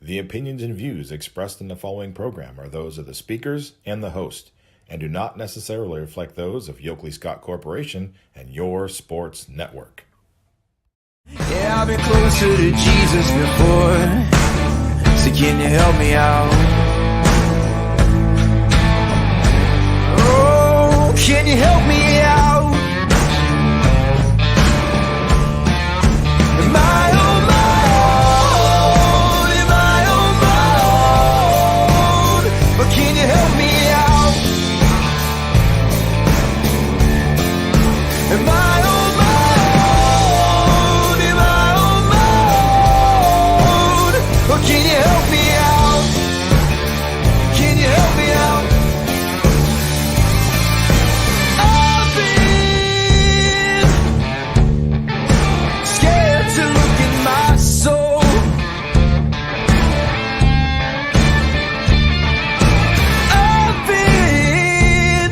The opinions and views expressed in the following program are those of the speakers and the host, and do not necessarily reflect those of Yoakley Scott Corporation and Your Sports Network. Yeah, I've been closer to Jesus before, so can you help me out? Oh, can you help me out? Am I on my own? Am I on my own? But can you help me out? Am I on my own? Am I on my own? Or can you help me out? Can you help me out? I've been scared to look in my soul. I've been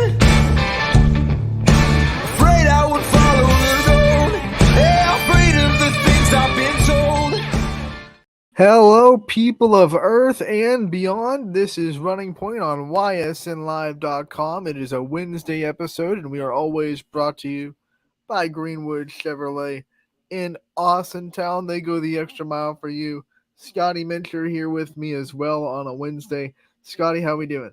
afraid I would follow the road. Yeah, afraid of the things I've been told. Hello, people of Earth and beyond. This is Running Point on YSNLive.com. It is a Wednesday episode, and we are always brought to you by Greenwood Chevrolet in Austintown. They go the extra mile for you. Scotty Mincher here with me as well on a Wednesday. Scotty, how we doing?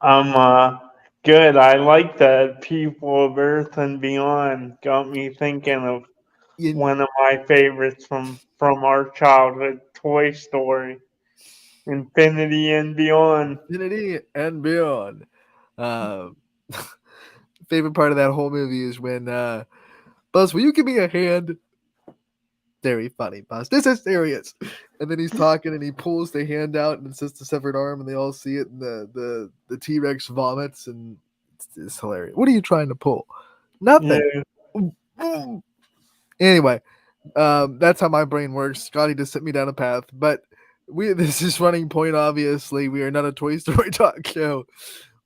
I'm good. I like that people of Earth and Beyond got me thinking of one of my favorites from our childhood, Toy Story, Infinity and Beyond. Infinity and beyond. Favorite part of that whole movie is when Buzz, will you give me a hand? Very funny, Buzz. This is serious. And then he's talking and he pulls the hand out and it's just a severed arm and they all see it and the T-Rex vomits and it's hilarious. What are you trying to pull? Nothing. Yeah. Anyway, that's how my brain works. Scotty just sent me down a path. But this is Running Point, obviously. We are not a Toy Story talk show.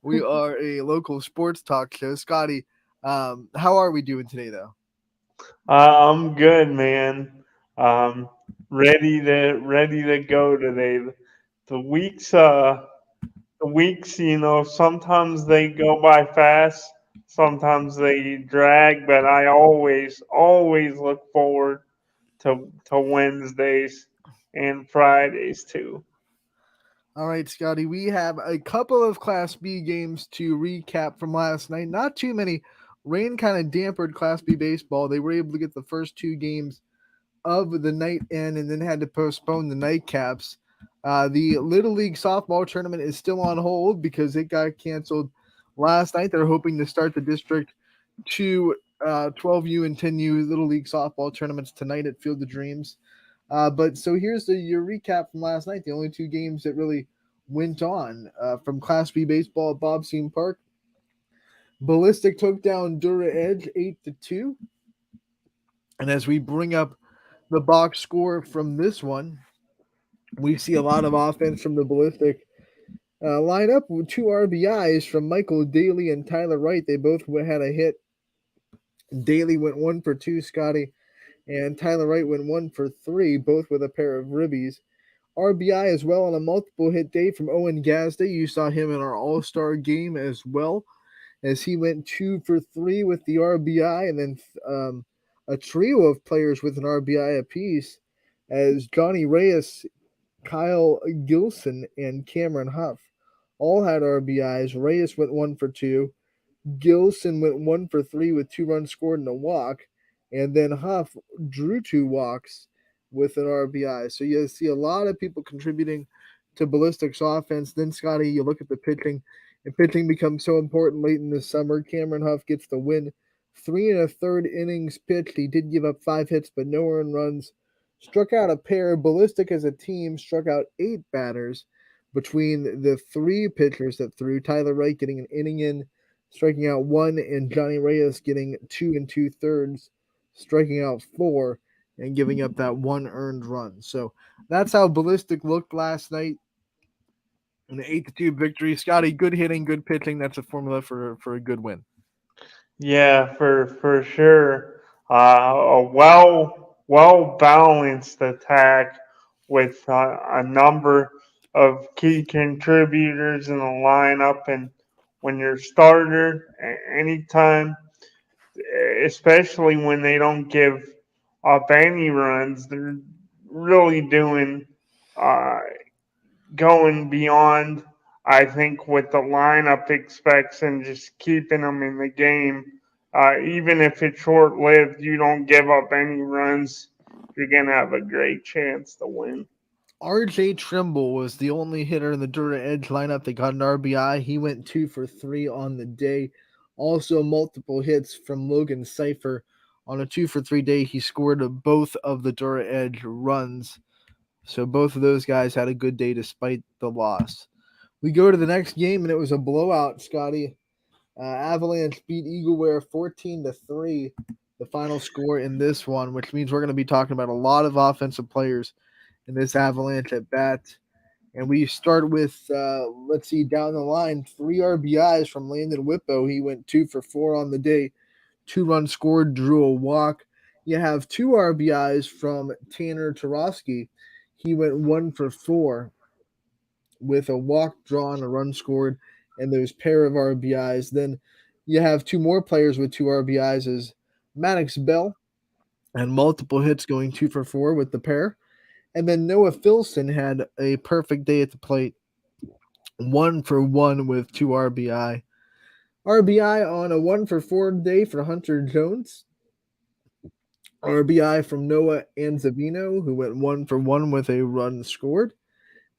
We are a local sports talk show. Scotty, how are we doing today, though? I'm good, man. Ready to go today. The weeks, sometimes they go by fast, sometimes they drag, but I always look forward to Wednesdays and Fridays too. All right, Scotty, we have a couple of Class B games to recap from last night. Not too many. Rain kind of dampened Class B baseball. They were able to get the first two games of the night in and then had to postpone the nightcaps. The Little League softball tournament is still on hold because it got canceled last night. They're hoping to start the District 2 12U and 10U Little League softball tournaments tonight at Field of Dreams. But so here's your recap from last night. The only two games that really went on from Class B baseball at Bobseen Park. Ballistic took down Dura Edge 8-2. And as we bring up the box score from this one, we see a lot of offense from the Ballistic lineup with two RBIs from Michael Daly and Tyler Wright. They both had a hit. Daly went 1 for 2, Scotty, and Tyler Wright went 1 for 3, both with a pair of ribbies. RBI as well on a multiple hit day from Owen Gazda. You saw him in our All-Star game as well, as he went 2 for 3 with the RBI, and then a trio of players with an RBI apiece as Johnny Reyes, Kyle Gilson, and Cameron Huff all had RBIs. Reyes went 1 for 2. Gilson went 1 for 3 with 2 runs scored and a walk. And then Huff drew 2 walks with an RBI. So you see a lot of people contributing to Ballistic's offense. Then, Scotty, you look at the pitching, and pitching becomes so important late in the summer. Cameron Huff gets the win. 3 1/3 innings pitched. He did give up 5 hits, but no earned runs. Struck out a pair. Ballistic as a team struck out 8 batters between the 3 pitchers that threw. Tyler Wright getting an inning in, striking out 1, and Johnny Reyes getting 2 2/3, striking out 4, and giving up that 1 earned run. So that's how Ballistic looked last night. An 8-2 victory. Scotty, good hitting, good pitching. That's a formula for a good win. Yeah, for sure. A well balanced attack with a number of key contributors in the lineup, and when your starter, anytime, especially when they don't give up any runs, they're really doing uh, going beyond, I think, what the lineup expects and just keeping them in the game. Even if it's short lived, you don't give up any runs, you're going to have a great chance to win. RJ Trimble was the only hitter in the Dura Edge lineup that got an RBI. He went 2 for 3 on the day. Also, multiple hits from Logan Cipher. On a 2 for 3 day, he scored both of the Dura Edge runs. So both of those guys had a good day despite the loss. We go to the next game, and it was a blowout, Scotty. Avalanche beat Eagleware 14-3, the final score in this one, which means we're going to be talking about a lot of offensive players in this Avalanche at bat. And we start with, let's see, down the line, 3 RBIs from Landon Whippo. He went 2 for 4 on the day, 2 runs scored, drew a walk. You have 2 RBIs from Tanner Tarosky. He went 1 for 4 with a walk drawn, a run scored, and those pair of RBIs. Then you have 2 more players with 2 RBIs as Maddox Bell and multiple hits going 2 for 4 with the pair. And then Noah Filson had a perfect day at the plate, 1 for 1 with 2 RBI. RBI on a 1 for 4 day for Hunter Jones. RBI from Noah Anzavino, who went 1 for 1 with a run scored.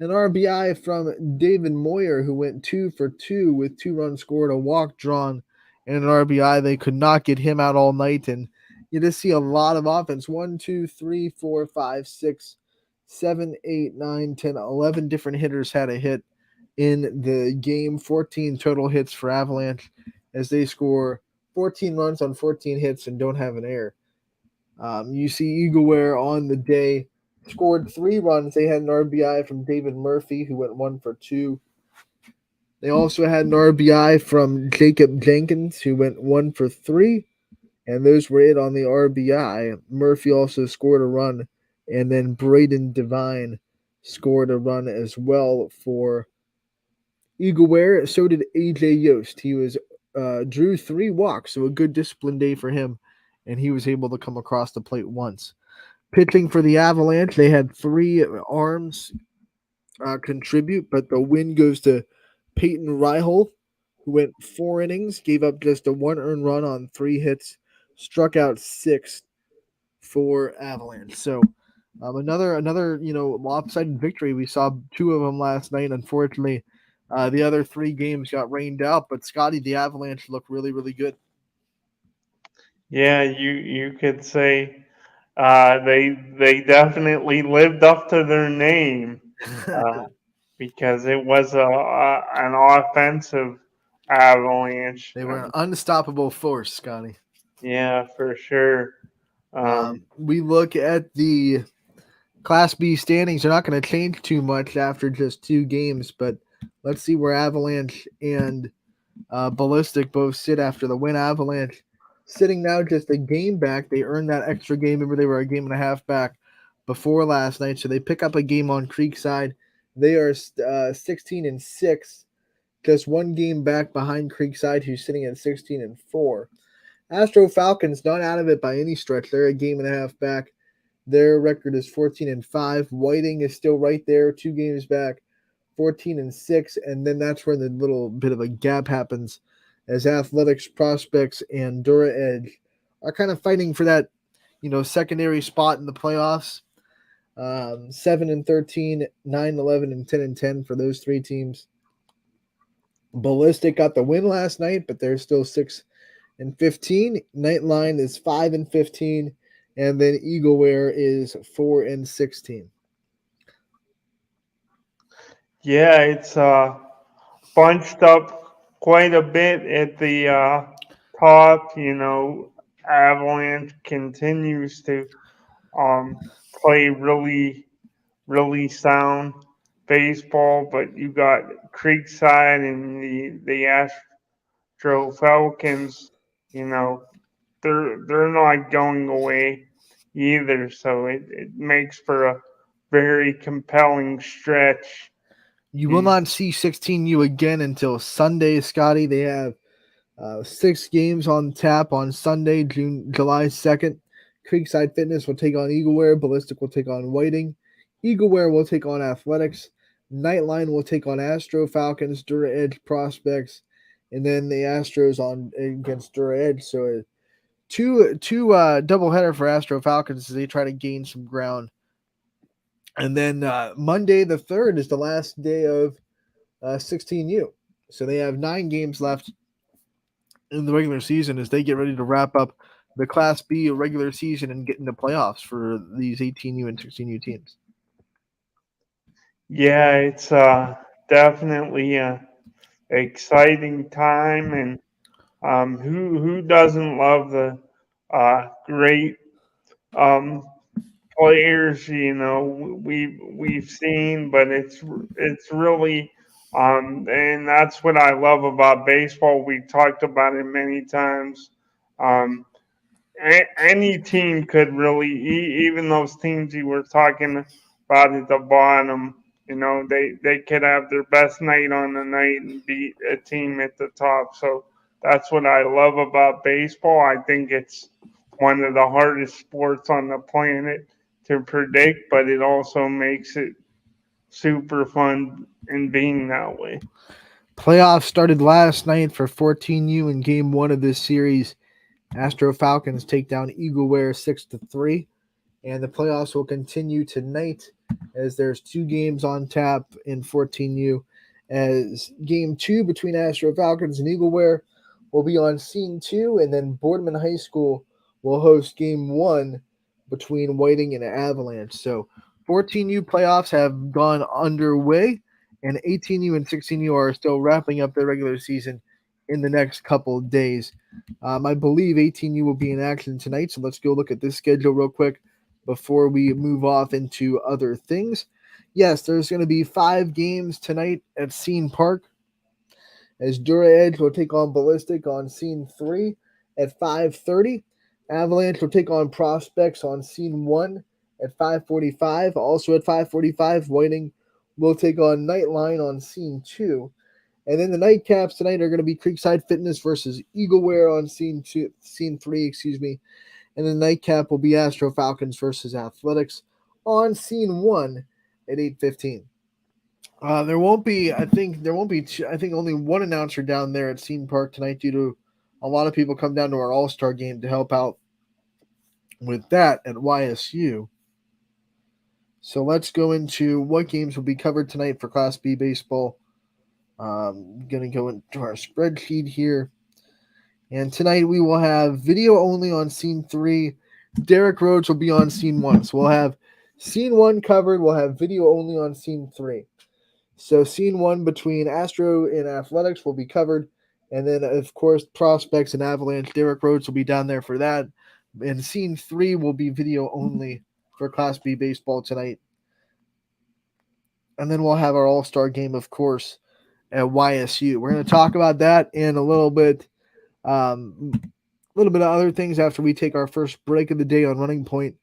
An RBI from David Moyer, who went 2 for 2 with 2 runs scored, a walk drawn, and an RBI. They could not get him out all night, and you just see a lot of offense. 1, 2, 3, 4, 5, 6, 7, 8, 9, 10, 11 different hitters had a hit in the game. 14 total hits for Avalanche as they score 14 runs on 14 hits and don't have an error. You see Eagleware on the day scored 3 runs. They had an RBI from David Murphy, who went 1 for 2. They also had an RBI from Jacob Jenkins, who went 1 for 3. And those were it on the RBI. Murphy also scored a run, and then Braden Devine scored a run as well for Eagleware. So did AJ Yost. He was drew 3 walks, so a good discipline day for him, and he was able to come across the plate once. Pitching for the Avalanche, they had 3 arms contribute, but the win goes to Peyton Reihol, who went 4 innings, gave up just a 1 earned run on 3 hits, struck out 6 for Avalanche. So another lopsided victory. We saw 2 of them last night. Unfortunately, the other 3 games got rained out. But Scotty, the Avalanche look really, really good. Yeah, you could say they definitely lived up to their name because it was an offensive Avalanche. They were an unstoppable force, Scotty. Yeah, for sure. We look at the Class B standings. They're not going to change too much after just 2 games, but let's see where Avalanche and Ballistic both sit after the win. Avalanche sitting now just a game back. They earned that extra game. Remember, they were a game and a half back before last night, so they pick up a game on Creekside. They are 16-6, just 1 game back behind Creekside, who's sitting at 16-4. Astro Falcons not out of it by any stretch. They're a game and a half back. Their record is 14-5. Whiting is still right there, 2 games back, 14-6, and then that's where the little bit of a gap happens as Athletics, Prospects, and Dura Edge are kind of fighting for that, secondary spot in the playoffs. 7-13, 9-11, and 10-10 for those 3 teams. Ballistic got the win last night, but they're still 6-15. Nightline is 5-15, and then Eagleware is 4-16. Yeah, it's bunched up quite a bit at the top. Avalanche continues to play really, really sound baseball, but you got Creekside and the Astro Falcons. They're not going away either. So it makes for a very compelling stretch. You will not see 16U again until Sunday, Scotty. They have 6 games on tap on Sunday, July 2nd. Creekside Fitness will take on Eagleware. Ballistic will take on Whiting. Eagleware will take on Athletics. Nightline will take on Astro Falcons, Dura Edge Prospects, and then the Astros on against Dura Edge. So two doubleheader for Astro Falcons as they try to gain some ground. And then Monday the 3rd is the last day of 16U. So they have 9 games left in the regular season as they get ready to wrap up the Class B regular season and get into playoffs for these 18U and 16U teams. Yeah, it's definitely a exciting time, and who doesn't love the great players we've seen, but it's really and that's what I love about baseball. We talked about it many times. Um, any team could really, even those teams you were talking about at the bottom, they could have their best night on the night and beat a team at the top. So that's what I love about baseball. I think it's one of the hardest sports on the planet to predict, but it also makes it super fun in being that way. Playoffs started last night for 14U in game 1 of this series. Astro Falcons take down Eagleware 6-3. And the playoffs will continue tonight as there's 2 games on tap in 14U. As game 2 between Astro Falcons and Eagleware will be on scene 2, and then Boardman High School will host game 1 between Whiting and Avalanche. So 14U playoffs have gone underway, and 18U and 16U are still wrapping up their regular season in the next couple of days. I believe 18U will be in action tonight, so let's go look at this schedule real quick before we move off into other things. Yes, there's going to be 5 games tonight at Scene Park as Dura Edge will take on Ballistic on Scene 3 at 5:30. Avalanche will take on Prospects on Scene 1 at 5:45. Also at 5:45, Whiting will take on Nightline on Scene 2. And then the nightcaps tonight are going to be Creekside Fitness versus Eagleware on Scene 3, and the nightcap will be Astro Falcons versus Athletics on Scene 1 at 8:15. There won't be, I think, only one announcer down there at Scene Park tonight due to a lot of people come down to our All-Star game to help out with that at YSU. So let's go into what games will be covered tonight for Class B baseball. I'm going to go into our spreadsheet here. And tonight we will have video only on Scene 3. Derek Rhodes will be on Scene 1. So we'll have Scene 1 covered. We'll have video only on Scene 3. So Scene 1 between Astro and Athletics will be covered. And then, of course, Prospects and Avalanche. Derek Rhodes will be down there for that. And Scene 3 will be video only for Class B baseball tonight. And then we'll have our All-Star game, of course, at YSU. We're going to talk about that in a little bit of other things after we take our first break of the day on Running Point.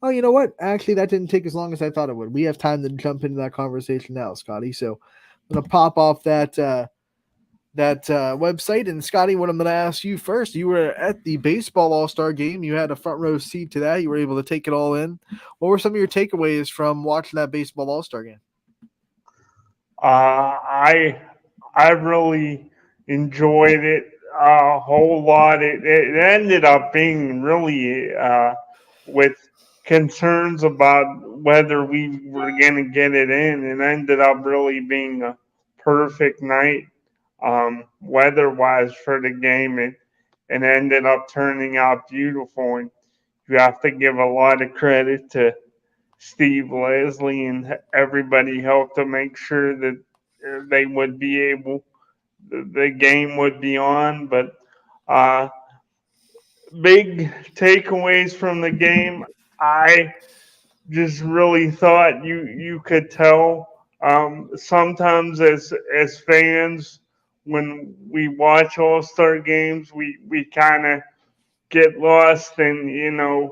Oh, you know what? Actually, that didn't take as long as I thought it would. We have time to jump into that conversation now, Scotty. So I'm going to pop off that website. And, Scotty, what I'm going to ask you first, you were at the baseball all-star game. You had a front row seat to that. You were able to take it all in. What were some of your takeaways from watching that baseball all-star game? I really enjoyed it a whole lot. It ended up being really with concerns about whether we were going to get it in. It ended up really being a perfect night weather-wise for the game. It ended up turning out beautiful, and you have to give a lot of credit to Steve Leslie and everybody helped to make sure that they would be able, the game would be on. But big takeaways from the game, I just really thought you could tell sometimes as fans when we watch all-star games we kind of get lost in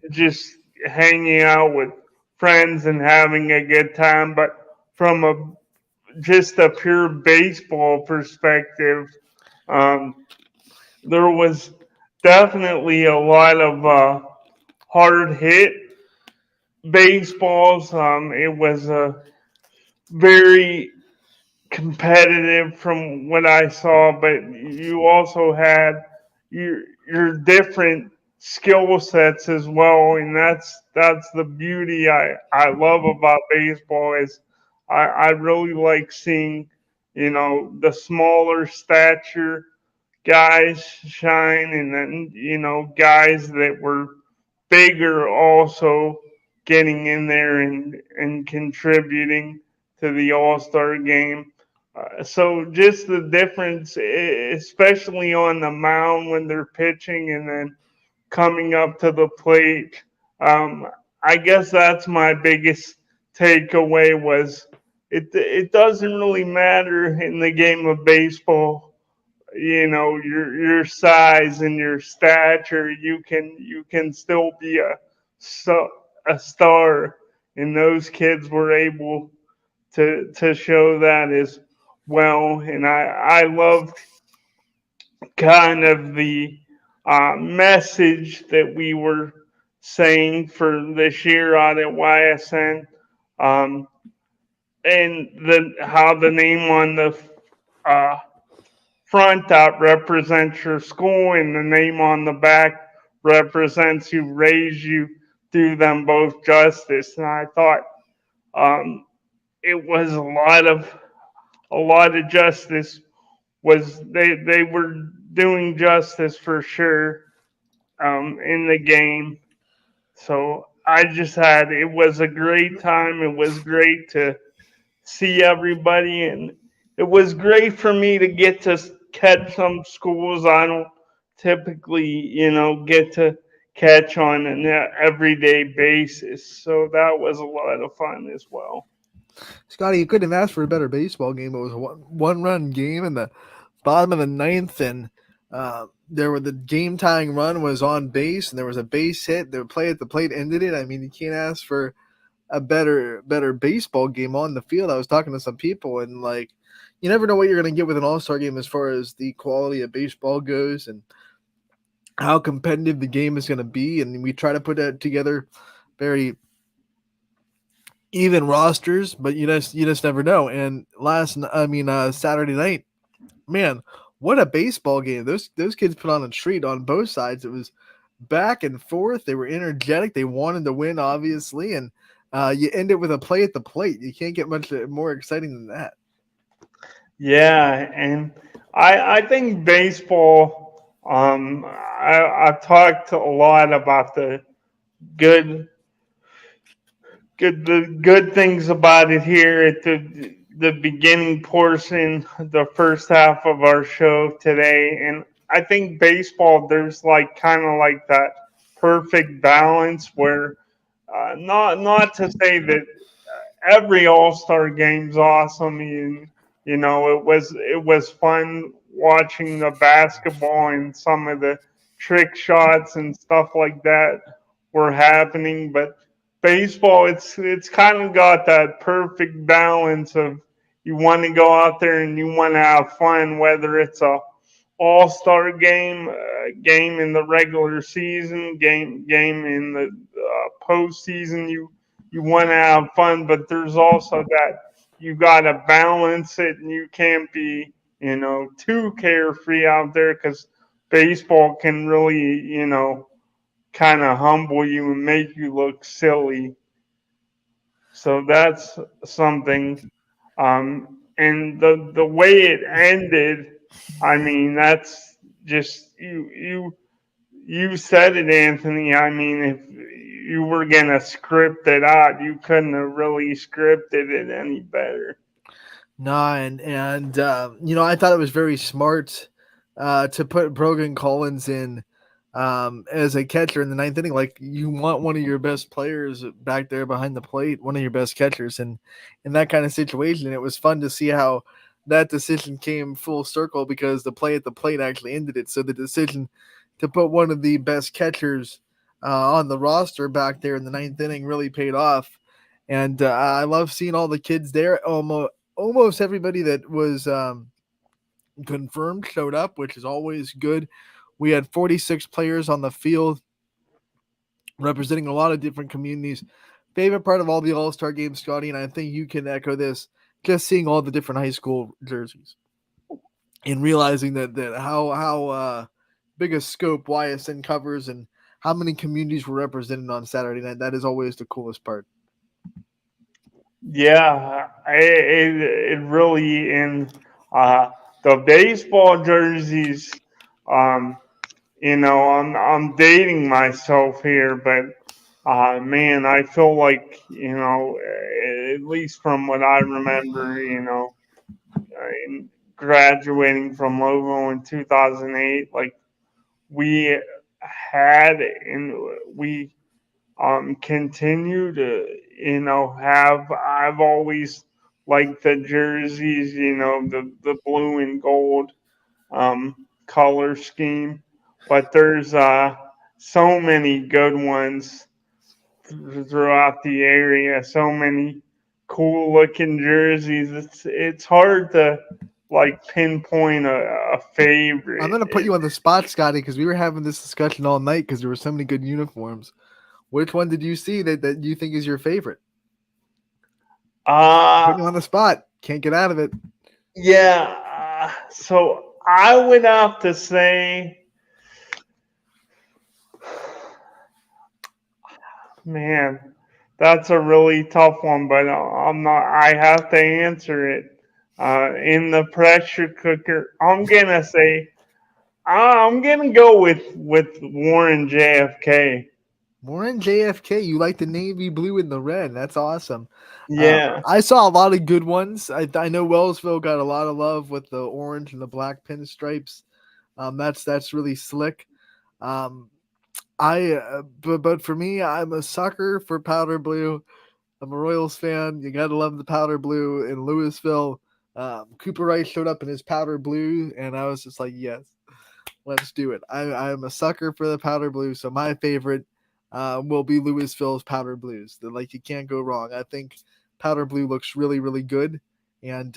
just hanging out with friends and having a good time. But from just a pure baseball perspective, um, there was definitely a lot of hard hit baseballs. It was a very competitive from what I saw, but you also had your different skill sets as well, and that's the beauty I love about baseball is I really like seeing the smaller stature guys shine, and then guys that were bigger also getting in there and contributing to the All Star game. So just the difference, especially on the mound when they're pitching and then coming up to the plate. Um, I guess that's my biggest takeaway was it doesn't really matter in the game of baseball, your size and your stature. You can still be a star, and those kids were able to show that as well. And I loved kind of the message that we were saying for this year out at YSN, um, and how the name on the uh, front that represents your school, and the name on the back represents who raised you. Do them both justice, and I thought um, it was a lot of justice. Was they were doing justice for sure in the game. So I just had it was a great time. It was great to see everybody, and it was great for me to get to catch some schools I don't typically, get to catch on an everyday basis. So that was a lot of fun as well. Scotty, you couldn't have asked for a better baseball game. It was a one run game in the bottom of the ninth, and the game tying run was on base, and there was a base hit. The play at the plate ended it. I mean, you can't ask for a better baseball game on the field. I was talking to some people, and like, you never know what you're going to get with an All-Star game as far as the quality of baseball goes, and how competitive the game is going to be. And we try to put that together very even rosters, but you just never know. And Saturday night, man, what a baseball game! Those kids put on a treat on both sides. It was back and forth. They were energetic. They wanted to win, obviously, and you end it with a play at the plate. You can't get much more exciting than that. Yeah, and I think baseball. I've talked a lot about good the good things about it here at the beginning portion, the first half of our show today, and I think baseball there's like kind of like that perfect balance where not to say that every All Star game's awesome, and it was fun watching the basketball and some of the trick shots and stuff like that were happening, but baseball it's kind of got that perfect balance of you want to go out there and you want to have fun, whether it's a all-star game, game in the regular season, game in the postseason. You want to have fun, but there's also that you got to balance it, and you can't be too carefree out there because baseball can really kind of humble you and make you look silly. So that's something. And the way it ended, I mean, that's just you said it, Anthony. I mean, if you were gonna script it out, you couldn't have really scripted it any better. No, and I thought it was very smart to put Brogan Collins in as a catcher in the ninth inning. Like, you want one of your best players back there behind the plate, one of your best catchers, and in that kind of situation, it was fun to see how that decision came full circle because the play at the plate actually ended it. So the decision to put one of the best catchers on the roster back there in the ninth inning really paid off. And I love seeing all the kids there. Almost everybody that was confirmed showed up, which is always good. We had 46 players on the field representing a lot of different communities. Favorite part of all the All-Star games, Scotty, and I think you can echo this, just seeing all the different high school jerseys and realizing that how big a scope YSN covers and how many communities were represented on Saturday night. That is always the coolest part. Yeah, it really in the baseball jerseys. Um, I'm dating myself here, but man, I feel like at least from what I remember, in graduating from Lovo in 2008, like we had and we continue to have. I've always liked the jerseys, the blue and gold color scheme, but there's so many good ones throughout the area, so many cool looking jerseys. It's hard to like pinpoint a favorite. I'm gonna put you on the spot, Scotty, because we were having this discussion all night because there were so many good uniforms. Which one did you see that you think is your favorite? Putting you on the spot. Can't get out of it. Yeah. So I would have to say, man, that's a really tough one, but I'm not. I have to answer it in the pressure cooker. I'm gonna say I'm gonna go with Warren JFK. Warren JFK, you like the navy blue and the red. That's awesome. Yeah. I saw a lot of good ones. I know Wellsville got a lot of love with the orange and the black pinstripes. That's really slick. Um, but for me, I'm a sucker for powder blue. I'm a Royals fan. You gotta love the powder blue in Louisville. Cooper Rice showed up in his powder blue, and I was just like, yes, let's do it. I'm a sucker for the powder blue, so my favorite will be Louisville's powder blues. Like you can't go wrong. I think powder blue looks really really good, and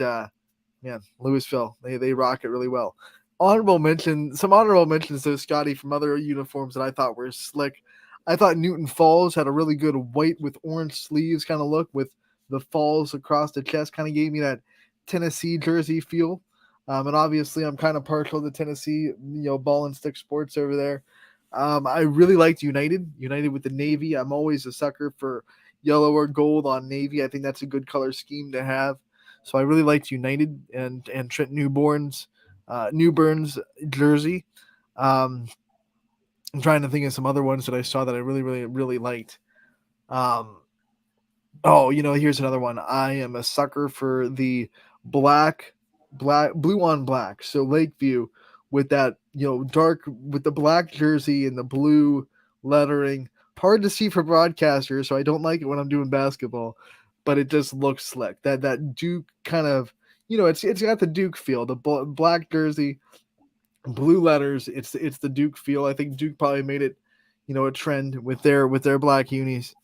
man, Louisville they rock it really well. Some honorable mentions though, Scotty, from other uniforms that I thought were slick. I thought Newton Falls had a really good white with orange sleeves kind of look with the falls across the chest. Kind of gave me that Tennessee jersey feel. And obviously, I'm kind of partial to Tennessee, ball and stick sports over there. I really liked United with the Navy. I'm always a sucker for yellow or gold on Navy. I think that's a good color scheme to have. So I really liked United and Trent Newburn's jersey. Um, I'm trying to think of some other ones that I saw that I really, really, really liked. Here's another one. I am a sucker for the blue on black. So Lakeview with that, dark with the black jersey and the blue lettering. Hard to see for broadcasters, so I don't like it when I'm doing basketball, but it just looks slick. That Duke kind of, it's got the Duke feel. The black jersey, blue letters. It's the Duke feel. I think Duke probably made it, a trend with their black unis.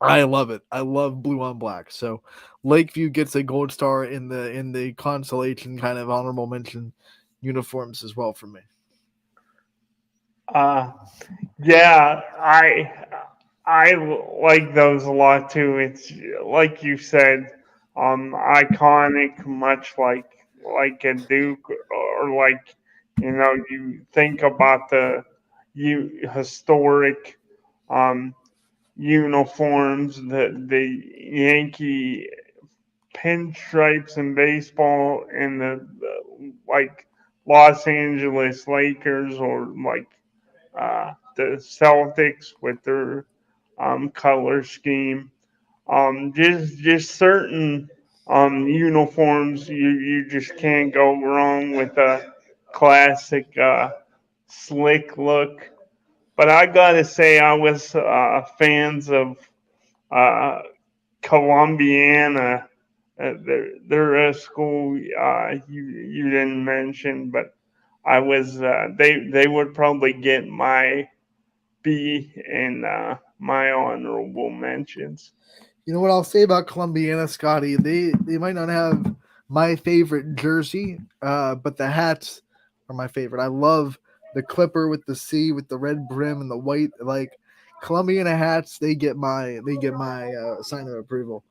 I love it. I love blue on black. So Lakeview gets a gold star in the consolation kind of honorable mention uniforms as well for me. Yeah, I like those a lot too. It's like you said, iconic, much like a Duke, or like you think about the historic uniforms, the Yankee pinstripes in baseball, and the like Los Angeles Lakers, or like the Celtics with their color scheme. Just certain uniforms, you just can't go wrong with a classic slick look. But I gotta say, I was fans of uh, Columbiana. They're a school you didn't mention, but I was they would probably get my B in my honorable mentions. You know what I'll say about Columbiana, Scotty? They might not have my favorite jersey, but the hats are my favorite. I love the Clipper with the C with the red brim and the white. Like Columbiana hats, they get my sign of approval.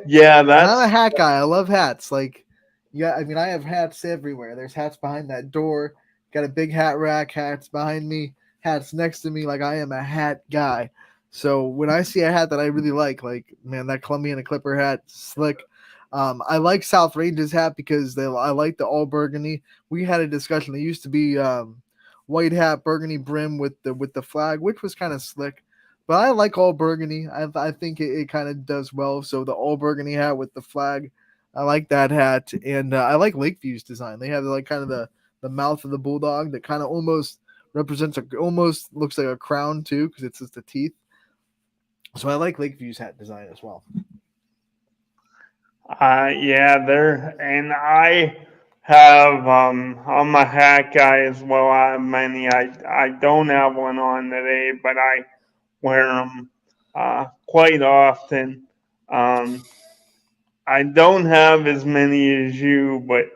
Yeah, And I'm a that's hat guy. I love hats. Like, yeah, I mean, I have hats everywhere. There's hats behind that door. Got a big hat rack. Hats behind me. Hats next to me. Like, I am a hat guy. So when I see a hat that I really like man, that Columbiana Clipper hat, slick. I like South Range's hat because I like the all burgundy. We had a discussion. They used to be white hat, burgundy brim with the flag, which was kind of slick. But I like all burgundy. I think it kind of does well. So the all burgundy hat with the flag, I like that hat, and I like Lakeview's design. They have like kind of the mouth of the bulldog that kind of almost represents almost looks like a crown too because it's just the teeth. So I like Lakeview's hat design as well. yeah, there, and I have I'm a hat guy as well. I have many. I don't have one on today, but I wear them quite often. Um, I don't have as many as you, but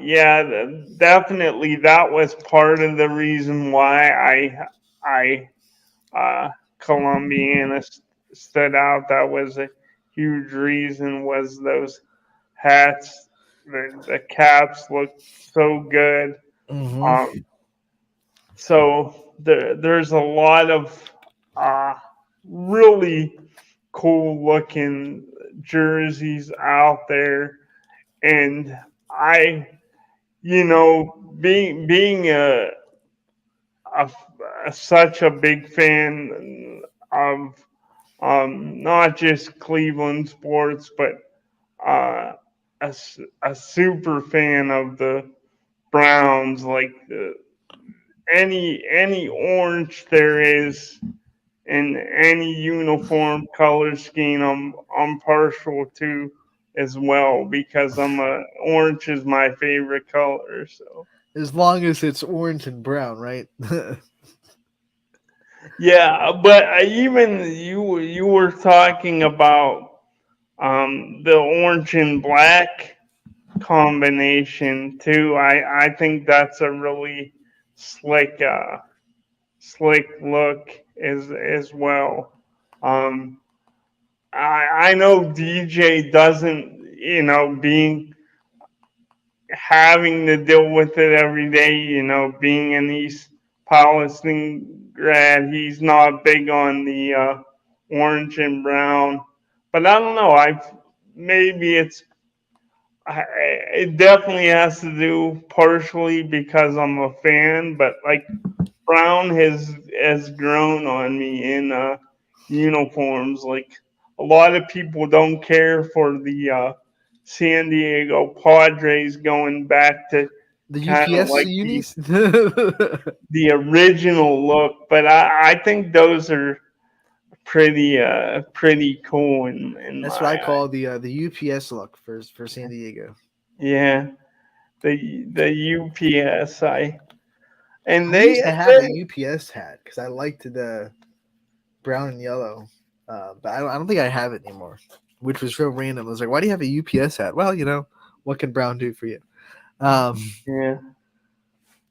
yeah, definitely that was part of the reason why I Columbiana stood out. That was a huge reason. Was those hats? The caps looked so good. Mm-hmm. Um, so there's a lot of uh, really cool looking jerseys out there, and I, being a, such a big fan of not just Cleveland sports, but uh, a super fan of the Browns. Like any orange there is in any uniform color scheme, I'm partial to as well because orange is my favorite color. So As long as it's orange and brown, right? yeah, but even you were talking about the orange and black combination too. I think that's a really slick slick look as well. Um, I know DJ doesn't, being having to deal with it every day, being an East Palestine grad, he's not big on the orange and brown. But I don't know. Maybe it definitely has to do partially because I'm a fan, but like Brown has grown on me in uniforms. Like a lot of people don't care for the San Diego Padres going back to The kind of UPS like the unis. the original look, but I think those are pretty cool in That's what my I eye. call the UPS look for San Diego. Yeah, the UPS and I used to have a they UPS hat because I liked the brown and yellow, but I don't think I have it anymore, which was so random. I was like, why do you have a UPS hat? Well, what can brown do for you? Um, yeah.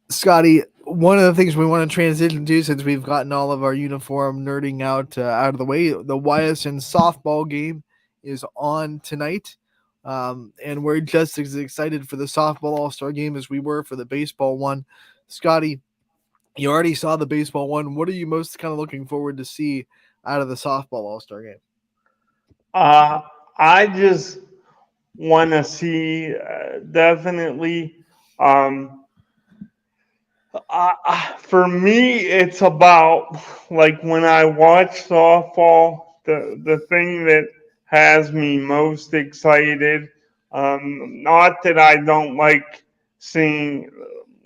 Scotty, one of the things we want to transition to since we've gotten all of our uniform nerding out of the way, the Ysn softball game is on tonight. And we're just as excited for the softball all-star game as we were for the baseball one. Scotty, you already saw the baseball one. What are you most kind of looking forward to see out of the softball all-star game? Uh, I just want to see definitely. Um, for me, it's about like when I watch softball, the thing that has me most excited. Not that I don't like seeing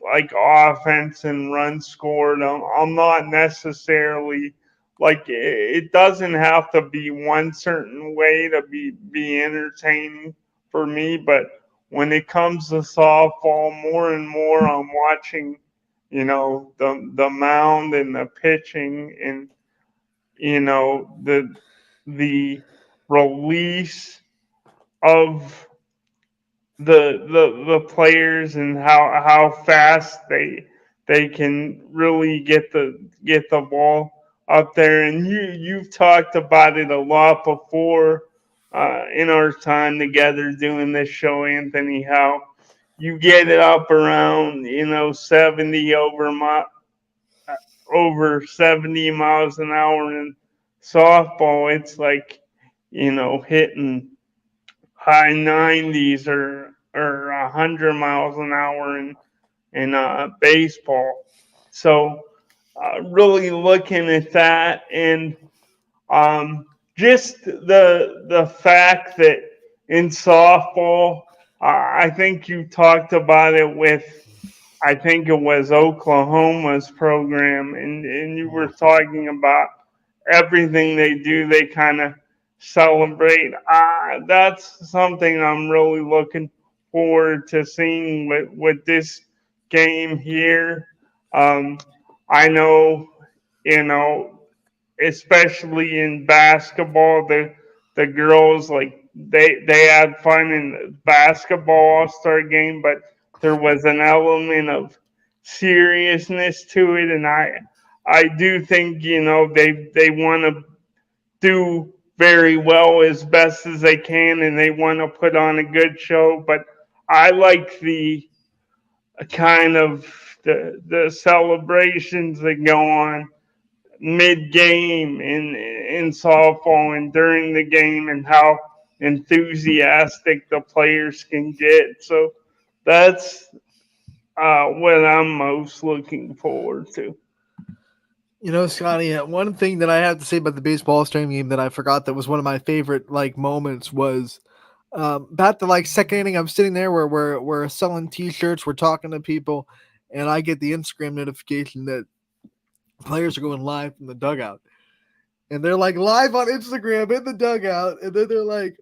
like offense and runs scored. I'm not necessarily like it doesn't have to be one certain way to be entertaining for me, but when it comes to softball, more and more I'm watching, the mound and the pitching and the the release of the players and how fast they can really get the ball up there. And you've talked about it a lot before in our time together doing this show, Anthony. How you get it up around 70 over 70 miles an hour in softball. It's like hitting high 90s or 100 miles an hour in baseball. So really looking at that, and just the fact that in softball, I think you talked about it with, I think it was Oklahoma's program, and you were talking about everything they do, they kind of celebrate. That's something I'm really looking forward to seeing with this game here. Um, I know, you know, especially in basketball, the girls, like they had fun in the basketball All-Star game, but there was an element of seriousness to it, and I do think they want to do very well as best as they can, and they want to put on a good show. But I like the kind of the celebrations that go on mid game in softball and during the game, and how enthusiastic the players can get. So that's what I'm most looking forward to. Scotty, one thing that I have to say about the baseball stream game that I forgot that was one of my favorite moments was about the second inning. I'm sitting there where we're selling T-shirts, we're talking to people, and I get the Instagram notification that players are going live from the dugout, and they're live on Instagram in the dugout, and then they're like,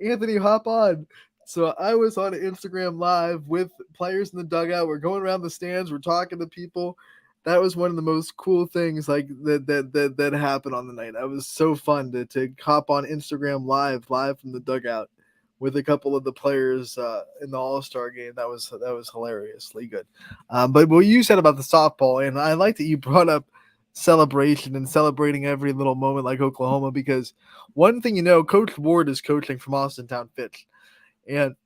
"Anthony, hop on." So I was on Instagram live with players in the dugout. We're going around the stands. We're talking to people. That was one of the most cool things that happened on the night. That was so fun to hop on Instagram live from the dugout with a couple of the players in the All-Star game. That was hilariously good. But what you said about the softball, and I like that you brought up celebration and celebrating every little moment like Oklahoma, because one thing Coach Ward is coaching from Austintown Fitch, and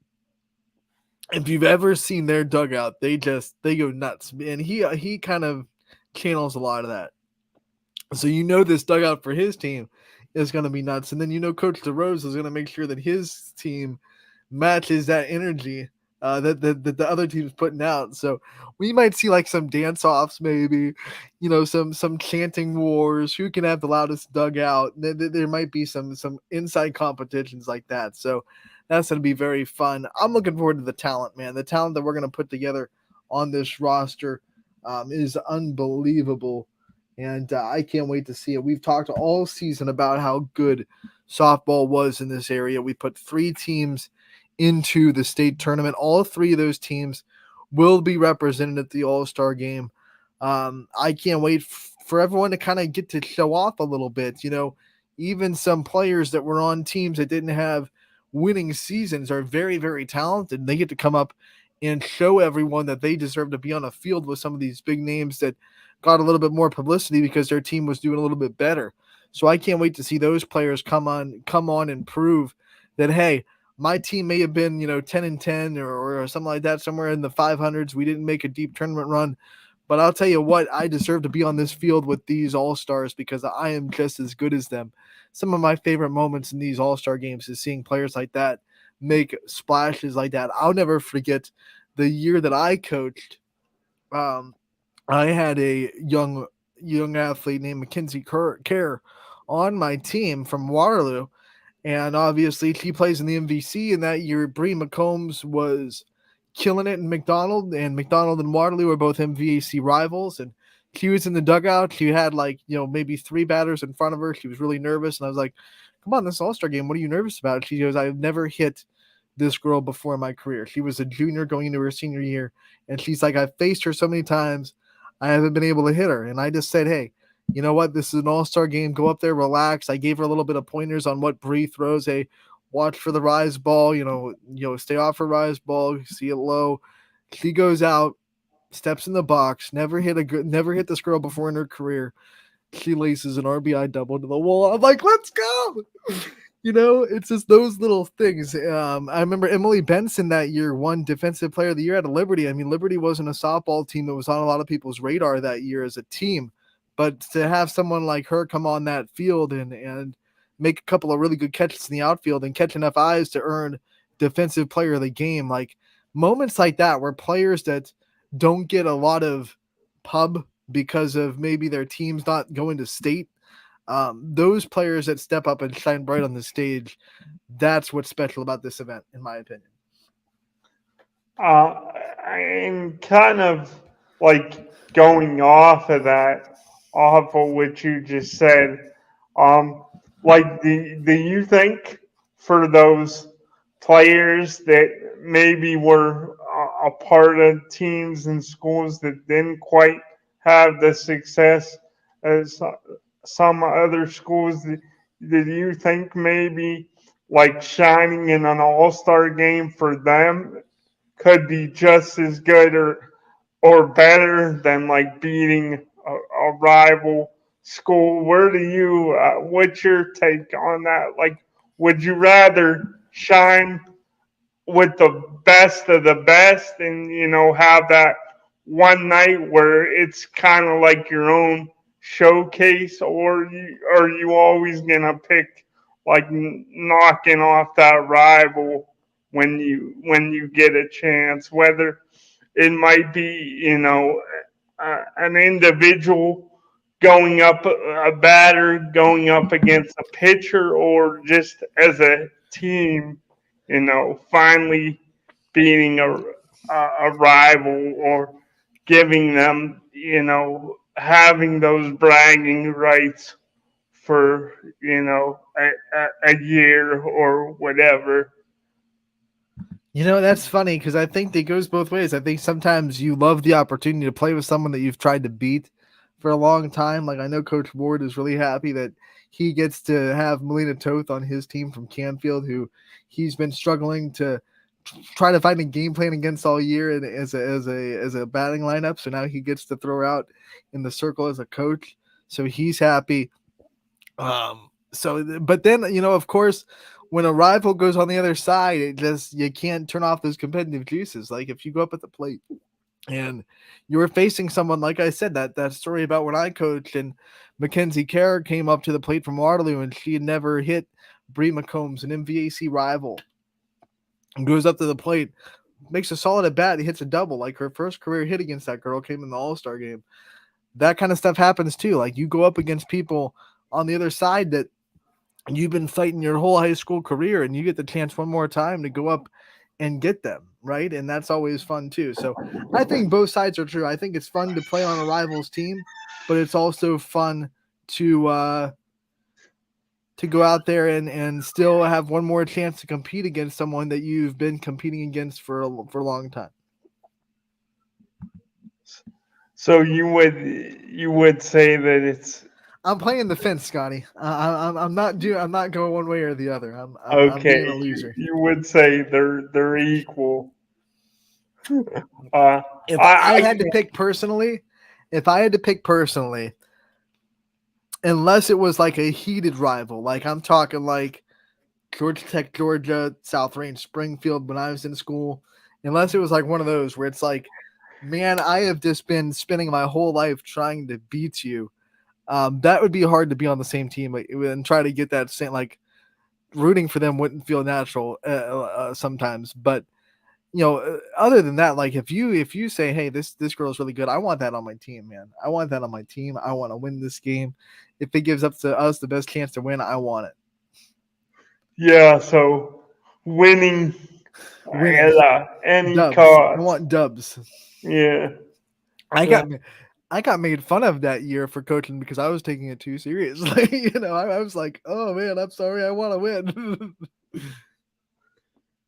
if you've ever seen their dugout, they go nuts, and he kind of channels a lot of that. So this dugout for his team is going to be nuts, and then Coach DeRose is going to make sure that his team matches that energy that the other team's putting out. So we might see some dance offs, maybe, some chanting wars. Who can have the loudest dugout? There might be some inside competitions like that. So that's going to be very fun. I'm looking forward to the talent, man. The talent that we're going to put together on this roster is unbelievable. And I can't wait to see it. We've talked all season about how good softball was in this area. We put 3 teams into the state tournament. All 3 of those teams will be represented at the All-Star game. I can't wait for everyone to kind of get to show off a little bit. Even some players that were on teams that didn't have winning seasons are very, very talented. They get to come up and show everyone that they deserve to be on a field with some of these big names that got a little bit more publicity because their team was doing a little bit better. So I can't wait to see those players come on and prove that, hey, my team may have been, 10-10 or something like that, somewhere in the 500s. We didn't make a deep tournament run, but I'll tell you what, I deserve to be on this field with these all-stars because I am just as good as them. Some of my favorite moments in these all-star games is seeing players like that make splashes like that. I'll never forget the year that I coached. I had a young athlete named Mackenzie Kerr on my team from Waterloo, and obviously she plays in the MVC. And that year, Bree McCombs was killing it in McDonald, and McDonald and Waterloo were both MVAC rivals. And she was in the dugout. She had maybe 3 batters in front of her. She was really nervous, and I was like, "Come on, this All-Star game. What are you nervous about?" She goes, "I've never hit this girl before in my career." She was a junior going into her senior year, and she's like, "I've faced her so many times, I haven't been able to hit her." And I just said, "Hey, you know what, this is an all-star game. Go up there, relax. I gave her a little bit of pointers on what Bree throws. Hey, watch for the rise ball. Stay off her rise ball. See it low. She goes out, steps in the box. Never hit this girl before in her career. She laces an RBI double to the wall. I'm like, let's go. It's just those little things. I remember Emily Benson that year won Defensive Player of the Year out of Liberty. I mean, Liberty wasn't a softball team that was on a lot of people's radar that year as a team, but to have someone like her come on that field and make a couple of really good catches in the outfield and catch enough eyes to earn Defensive Player of the Game, like moments like that where players that don't get a lot of pub because of maybe their team's not going to state, those players that step up and shine bright on the stage, that's what's special about this event, in my opinion. I'm kind of like going off of what you just said. Like, do you think for those players that maybe were a part of teams and schools that didn't quite have the success as some other schools, do you think maybe like shining in an all-star game for them could be just as good or better than like beating a rival school? What's your take on that? Like, would you rather shine with the best of the best and, have that one night where it's kind of like your own showcase, or are you always going to pick like knocking off that rival when you get a chance, whether it might be, an individual going up, a batter going up against a pitcher, or just as a team, finally beating a rival, or giving them, having those bragging rights for, a year or whatever. That's funny because I think it goes both ways. I think sometimes you love the opportunity to play with someone that you've tried to beat for a long time. Like, I know Coach Ward is really happy that he gets to have Melina Toth on his team from Canfield, who he's been struggling to try to find a game plan against all year and as a batting lineup. So now he gets to throw out in the circle as a coach. So he's happy. But then, of course, when a rival goes on the other side, you can't turn off those competitive juices. Like, if you go up at the plate and you're facing someone, like I said, that story about when I coached and Mackenzie Kerr came up to the plate from Waterloo and she had never hit Bree McCombs, an MVAC rival, and goes up to the plate, makes a solid at bat, he hits a double. Like, her first career hit against that girl came in the All-Star game. That kind of stuff happens too. Like, you go up against people on the other side that you've been fighting your whole high school career, and you get the chance one more time to go up and get them, right? And that's always fun too. So I think both sides are true. I think it's fun to play on a rival's team, but it's also fun to go out there and still have one more chance to compete against someone that you've been competing against for a long time. So you would say that it's. I'm playing the fence, Scotty. I'm not going one way or the other. I'm being a loser. You would say they're equal. If I had to pick personally, unless it was like a heated rival, like I'm talking like Georgia Tech, Georgia, South Range, Springfield when I was in school, unless it was like one of those where it's like, man, I have just been spending my whole life trying to beat you. That would be hard to be on the same team and try to get that same, like, rooting for them wouldn't feel natural sometimes. But other than that, like, if you say, hey, this girl is really good, I want that on my team, man. I want that on my team. I want to win this game. If it gives up to us the best chance to win, I want it. Yeah. So winning at any dubs. cost. I want dubs. Yeah. I got made fun of that year for coaching because I was taking it too seriously. I was like, oh man, I'm sorry, I want to win.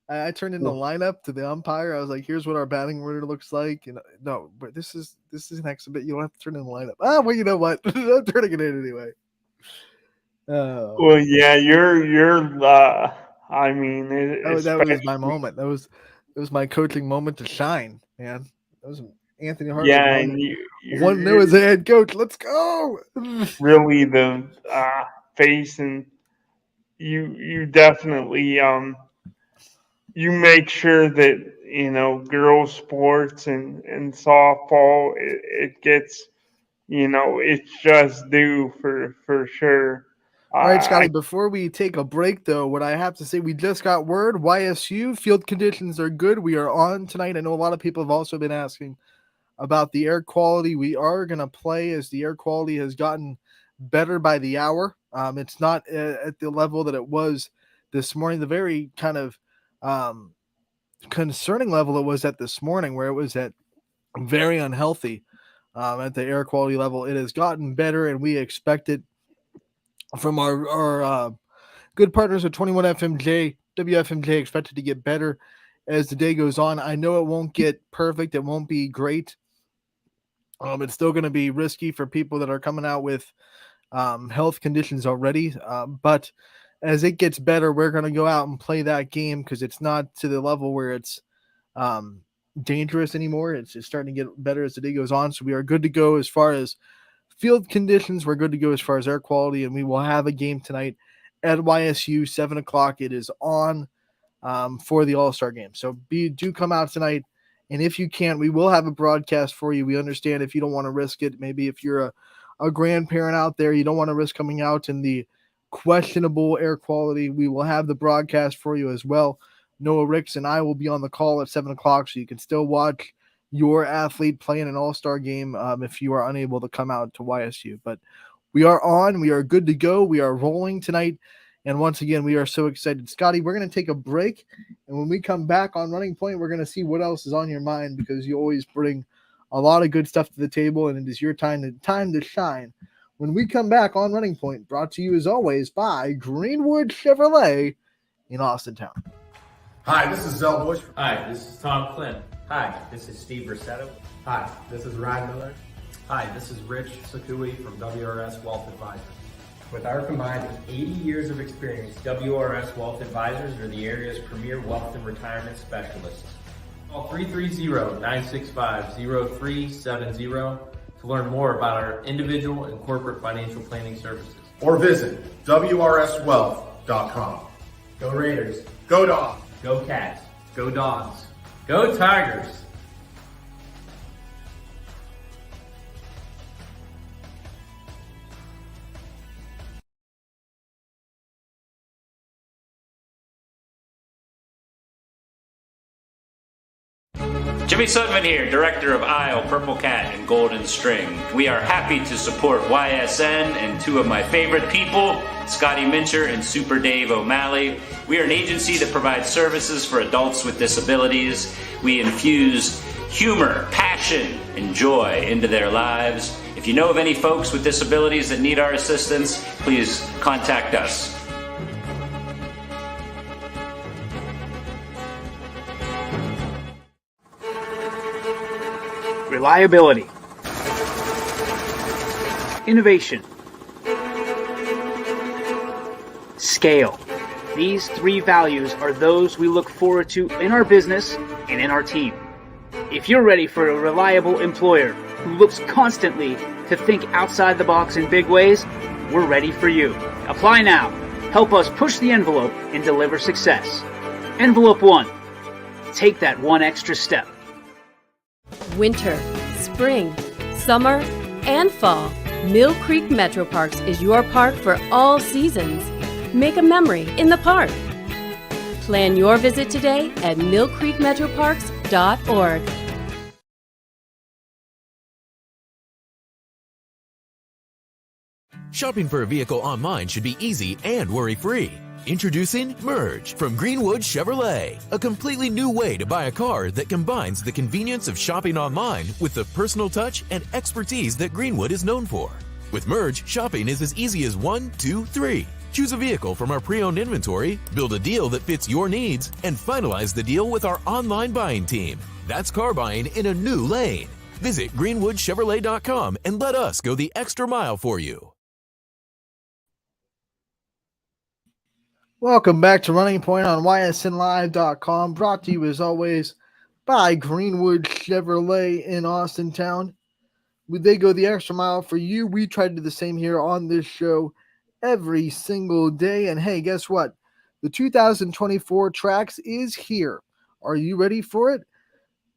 I turned in the lineup to the umpire. I was like, "Here's what our batting order looks like." And no, but this is an exhibit. You don't have to turn in the lineup. Ah, well, you know what? I'm turning it in anyway. Well, yeah, you're. I mean, That was my moment. It was my coaching moment to shine, man. That was Anthony Hartley. Yeah, and one new as a head coach. Let's go. Really, the face, and you definitely you make sure that girls sports and softball it gets it's just due for sure. All right, Scotty, before we take a break, though, what I have to say, we just got word, YSU, field conditions are good. We are on tonight. I know a lot of people have also been asking about the air quality. We are going to play as the air quality has gotten better by the hour. It's not at the level that it was this morning, the very kind of concerning level it was at this morning, where it was at very unhealthy at the air quality level. It has gotten better, and we expect it from our good partners at 21 FMJ, WFMJ, expected to get better as the day goes on. I know it won't get perfect. It won't be great. It's still going to be risky for people that are coming out with health conditions already. But as it gets better, we're going to go out and play that game because it's not to the level where it's dangerous anymore. It's just starting to get better as the day goes on. So we are good to go as far as field conditions. We're good to go as far as air quality, and we will have a game tonight at YSU, 7 o'clock. It is on for the All-Star game. So do come out tonight, and if you can't, we will have a broadcast for you. We understand if you don't want to risk it. Maybe if you're a grandparent out there, you don't want to risk coming out in the questionable air quality, we will have the broadcast for you as well. Noah Ricks and I will be on the call at 7 o'clock, so you can still watch your athlete play in an all-star game if you are unable to come out to YSU. But we are on. We are good to go. We are rolling tonight. And once again, we are so excited. Scotty, we're going to take a break. And when we come back on Running Point, we're going to see what else is on your mind, because you always bring a lot of good stuff to the table, and it is your time to shine. When we come back on Running Point, brought to you as always by Greenwood Chevrolet in Austintown. Hi, this is Zell Bush. Hi, this is Tom Clint. Hi, this is Steve Rossetto. Hi, this is Ryan Miller. Hi, this is Rich Sakui from WRS Wealth Advisors. With our combined 80 years of experience, WRS Wealth Advisors are the area's premier wealth and retirement specialists. Call 330-965-0370 to learn more about our individual and corporate financial planning services. Or visit WRSwealth.com. Go Raiders. Go Dogs. Go Cats. Go Dogs. Go Tigers. Jimmy Sutton here, Director of Isle, Purple Cat, and Golden String. We are happy to support YSN and two of my favorite people, Scotty Mincher and Super Dave O'Malley. We are an agency that provides services for adults with disabilities. We infuse humor, passion, and joy into their lives. If you know of any folks with disabilities that need our assistance, please contact us. Reliability, innovation, scale. These three values are those we look forward to in our business and in our team. If you're ready for a reliable employer who looks constantly to think outside the box in big ways, we're ready for you. Apply now. Help us push the envelope and deliver success. Envelope 1. Take that one extra step. Winter, spring, summer, and fall. Mill Creek Metro Parks is your park for all seasons. Make a memory in the park. Plan your visit today at millcreekmetroparks.org. Shopping for a vehicle online should be easy and worry-free. Introducing Merge from Greenwood Chevrolet, a completely new way to buy a car that combines the convenience of shopping online with the personal touch and expertise that Greenwood is known for. With Merge, shopping is as easy as 1, 2, 3. Choose a vehicle from our pre-owned inventory, build a deal that fits your needs, and finalize the deal with our online buying team. That's car buying in a new lane. Visit greenwoodchevrolet.com and let us go the extra mile for you. Welcome back to Running Point on ysnlive.com, brought to you as always by Greenwood Chevrolet in Austintown. They go the extra mile for you. We try to do the same here on this show every single day. And hey, guess what? The 2024 Trax is here. Are you ready for it?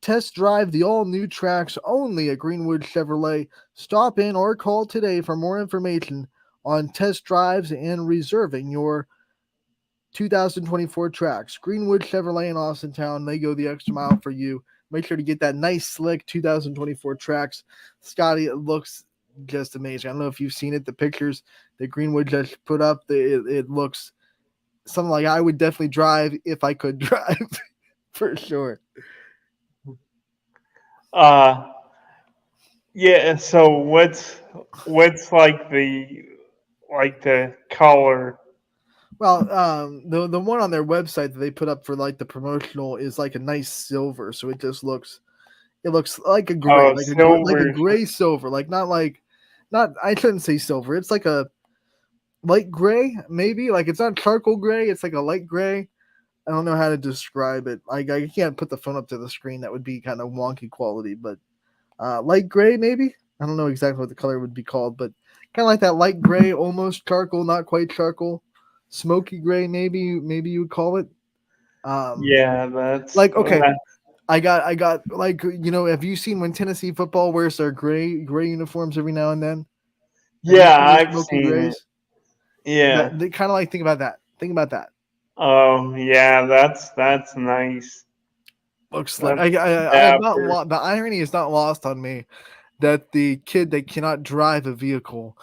Test drive the all-new Trax only at Greenwood Chevrolet. Stop in or call today for more information on test drives and reserving your 2024 Trax. Greenwood Chevrolet in Austintown. They go the extra mile for you. Make sure to get that nice, slick 2024 Trax. Scotty, it looks just amazing. I don't know if you've seen it, the pictures that Greenwood just put up. It looks something like I would definitely drive if I could drive, for sure. Yeah. So what's like the color? Well, the one on their website that they put up for like the promotional is like a nice silver, so it looks like a gray, like a gray silver, not I shouldn't say silver. It's like a light gray, maybe. Like it's not charcoal gray, it's like a light gray. I don't know how to describe it. I can't put the phone up to the screen. That would be kind of wonky quality, but light gray maybe. I don't know exactly what the color would be called, but kind of like that light gray, almost charcoal, not quite charcoal. Smoky gray, maybe you would call it. Yeah, that's like okay. I got like, have you seen when Tennessee football wears their gray uniforms every now and then? Yeah, I've seen grays? It. Yeah, they kind of like think about that. Oh yeah, that's nice. Looks like the irony is not lost on me that the kid that cannot drive a vehicle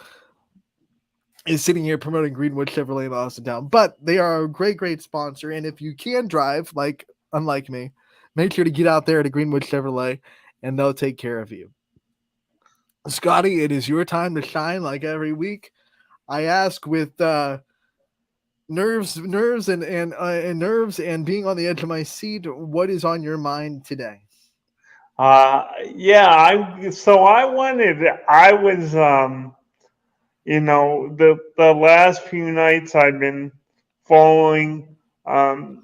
is sitting here promoting Greenwood Chevrolet in Austintown. But they are a great sponsor. And if you can drive, unlike me, make sure to get out there to Greenwood Chevrolet and they'll take care of you. Scotty, it is your time to shine like every week. I ask with nerves and being on the edge of my seat, what is on your mind today? Yeah, I was the last few nights I've been following the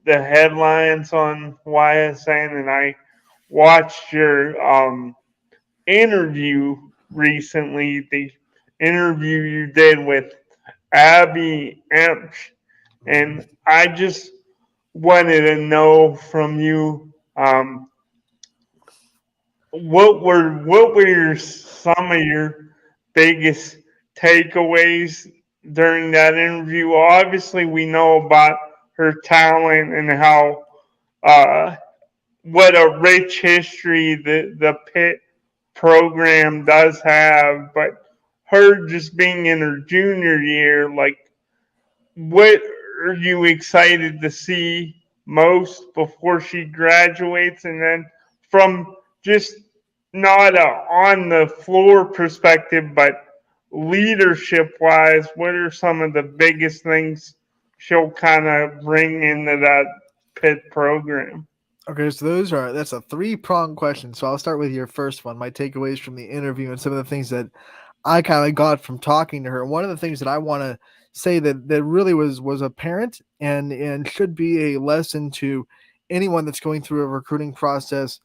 headlines on YSN, and I watched your interview recently, the interview you did with Abby Emsch, and I just wanted to know from you what were some of your biggest takeaways during that interview. Obviously, we know about her talent and how what a rich history the Pitt program does have, but her just being in her junior year, like, what are you excited to see most before she graduates? And then from just not a on the floor perspective, but leadership wise, what are some of the biggest things she'll kind of bring into that Pitt program? Okay, so that's a 3-pronged question. So I'll start with your first one, my takeaways from the interview and some of the things that I kind of got from talking to her. One of the things that I want to say that really was apparent and should be a lesson to anyone that's going through a recruiting process,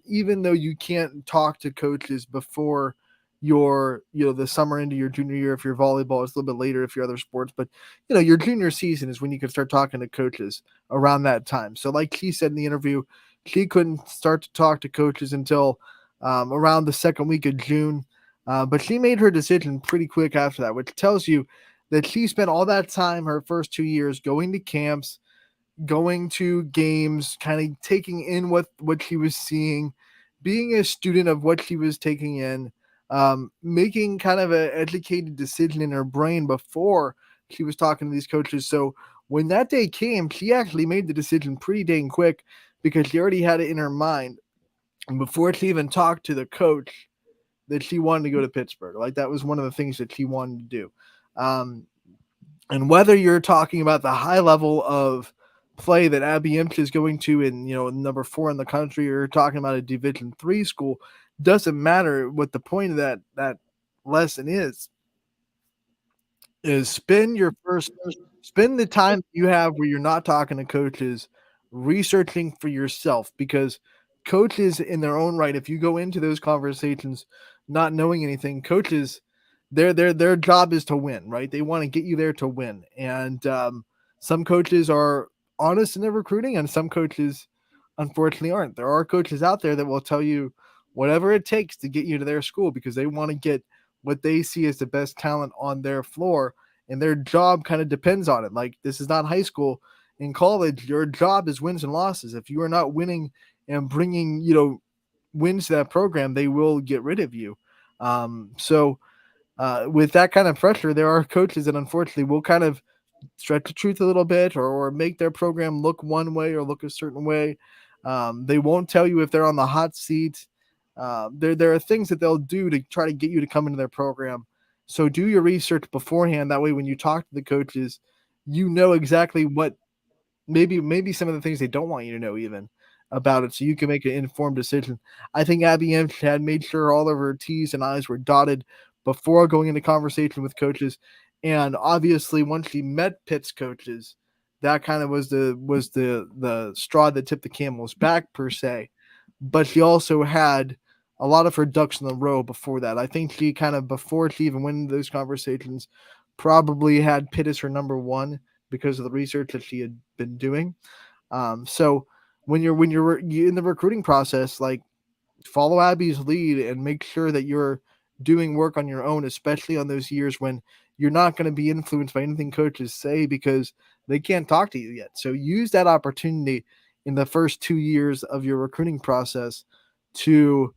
even though you can't talk to coaches before the summer into your junior year if you're volleyball. It's a little bit later if you're other sports, but your junior season is when you can start talking to coaches around that time. So like she said in the interview, she couldn't start to talk to coaches until around the second week of June. But she made her decision pretty quick after that, which tells you that she spent all that time, her first 2 years, going to camps, going to games, kind of taking in what she was seeing, being a student of what she was taking in, making kind of an educated decision in her brain before she was talking to these coaches. So when that day came, she actually made the decision pretty dang quick because she already had it in her mind. And before she even talked to the coach, that she wanted to go to Pittsburgh. Like that was one of the things that she wanted to do. And whether you're talking about the high level of play that Abby Imch is going to in, number 4 in the country, or talking about a Division 3 school, doesn't matter. What the point of that lesson is spend the time you have where you're not talking to coaches, researching for yourself, because coaches in their own right, if you go into those conversations not knowing anything, coaches, their job is to win, right? They want to get you there to win. And some coaches are honest in their recruiting, and some coaches unfortunately aren't. There are coaches out there that will tell you whatever it takes to get you to their school, because they want to get what they see as the best talent on their floor, and their job kind of depends on it. Like, this is not high school. In college, your job is wins and losses. If you are not winning and bringing, wins to that program, they will get rid of you. So with that kind of pressure, there are coaches that unfortunately will kind of stretch the truth a little bit, or make their program look one way or look a certain way. They won't tell you if they're on the hot seat. There are things that they'll do to try to get you to come into their program. So do your research beforehand. That way, when you talk to the coaches, you know exactly what maybe some of the things they don't want you to know even about it, so you can make an informed decision. I think Abby Imch had made sure all of her T's and I's were dotted before going into conversation with coaches. And obviously, once she met Pitt's coaches, that kind of was the straw that tipped the camel's back, per se. But she also had a lot of her ducks in a row before that. I think she kind of, before she even went into those conversations, probably had Pitt as her number one because of the research that she had been doing. So when you're in the recruiting process, like, follow Abby's lead and make sure that you're doing work on your own, especially on those years when you're not going to be influenced by anything coaches say, because they can't talk to you yet. So use that opportunity in the first 2 years of your recruiting process to